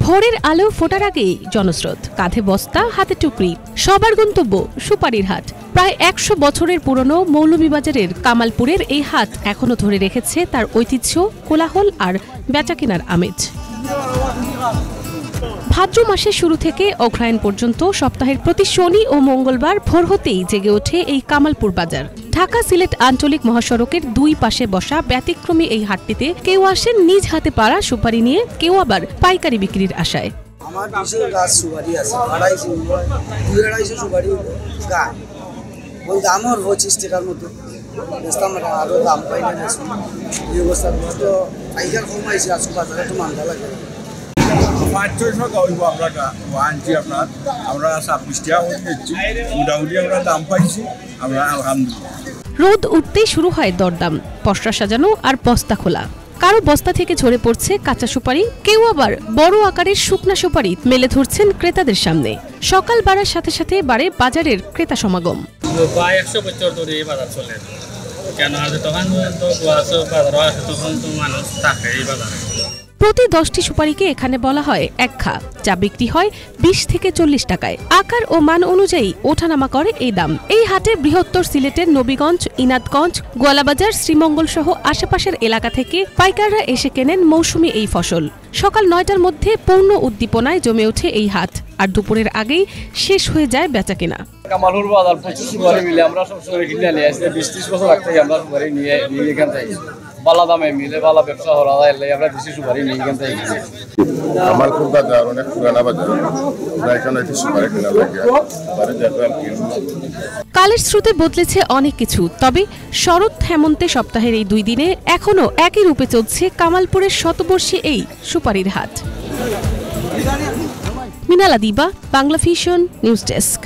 ভোরের আলো ফোটার আগেই জনস্রোত, কাঁধে বস্তা, হাতে টুকরি, সবার গন্তব্য সুপারির হাট। প্রায় ১০০ বছরের পুরনো মৌলভীবাজারের কামালপুরের এই হাট এখনো ধরে রেখেছে তার ঐতিহ্য, কোলাহল আর বেচাকেনার আমেজ। ভাদ্র মাসের শুরু থেকে অগ্রহায়ণ পর্যন্ত সপ্তাহের প্রতি শনি ও মঙ্গলবার ভোর হতেই জেগে ওঠে এই কামালপুর বাজার। ঢাকা সিলেট আঞ্চলিক মহাসড়কের দুই পাশে বসা ব্যতিক্রমী এই হাটটিতে কেউ আসেন নিজ হাতে পাড়া সুপারি নিয়ে, কেউ আবার পাইকারি বিক্রির আশায়। আমার বিশেষ গাছ সুপারি আছে, 250 সুপারি গাছ, ওই দাম ওর 25 টাকার মতো। আরো দাম পাই না এই অবস্থা, তো পাইকার কমাইছে, আজকে বাজারে তো মানতে লাগে। 500 টাকা হইব, আনছি আপনার, আমরা 26 টাকা করে দিচ্ছি, মোটামুটি আমরা দাম পাইছি, আমরা আলহামদুলিল্লাহ। রোদ উঠতেই শুরু হয় দরদাম, পসরা সাজানো আর বস্তা খোলা। কারো বস্তা থেকে ঝরে পড়ছে কাঁচা সুপারি, কেউ আবার বড় আকারের শুকনা সুপারি মেলে ধরছেন ক্রেতাদের সামনে। সকাল বাড়ার সাথে সাথে বাড়ে বাজারের ক্রেতা সমাগম। প্রায় 100 বছর ধরে এই বাজার চলে, কেন তখন তো বাজার আছে, তখন তো মানুষ থাকে এই বাজারে। প্রতি 10টি সুপারিকে এখানে বলা হয় এক খা, যা বিক্রি হয় 20 থেকে 40 টাকায়। আকার ও মান অনুযায়ী ওঠানামা করে এই দাম। এই হাটে বৃহত্তর সিলেটের নবীগঞ্জ, ইনাদগঞ্জ, গোয়ালাবাজার, শ্রীমঙ্গল সহ আশেপাশের এলাকা থেকে পাইকাররা এসে কেনেন মৌসুমি এই ফসল। সকাল 9টার মধ্যে পূর্ণ উদ্দীপনায় জমে ওঠে এই হাট, আর দুপুরের আগেই শেষ হয়ে যায় বেচাকেনা। কামালপুর বাজার প্রচুর সুপারি মিলে, আমরা সবসময় কিনে নিয়ে আসি, 20-30 বছর আগ থেকে আমরা সুপারি নিয়ে এখান থেকে বালা দামে মিলে, বালা ব্যবসা করা যায়, আমরা বেশি সুপারি নিয়ে এখান থেকে। কামালপুর বাজার অনেক পুরানা বাজার, এখানে সুপারি কেনা লাগে। কালের স্রোতে বদলেছে অনেক কিছু, তবে শরৎ হেমন্তে সপ্তাহের এই 2 দিনে এখনো একই রূপে চলছে কামালপুরের শতবর্ষী এই সুপারির হাট। মিনালা দিবা, বাংলা ভিশন নিউজ ডেস্ক।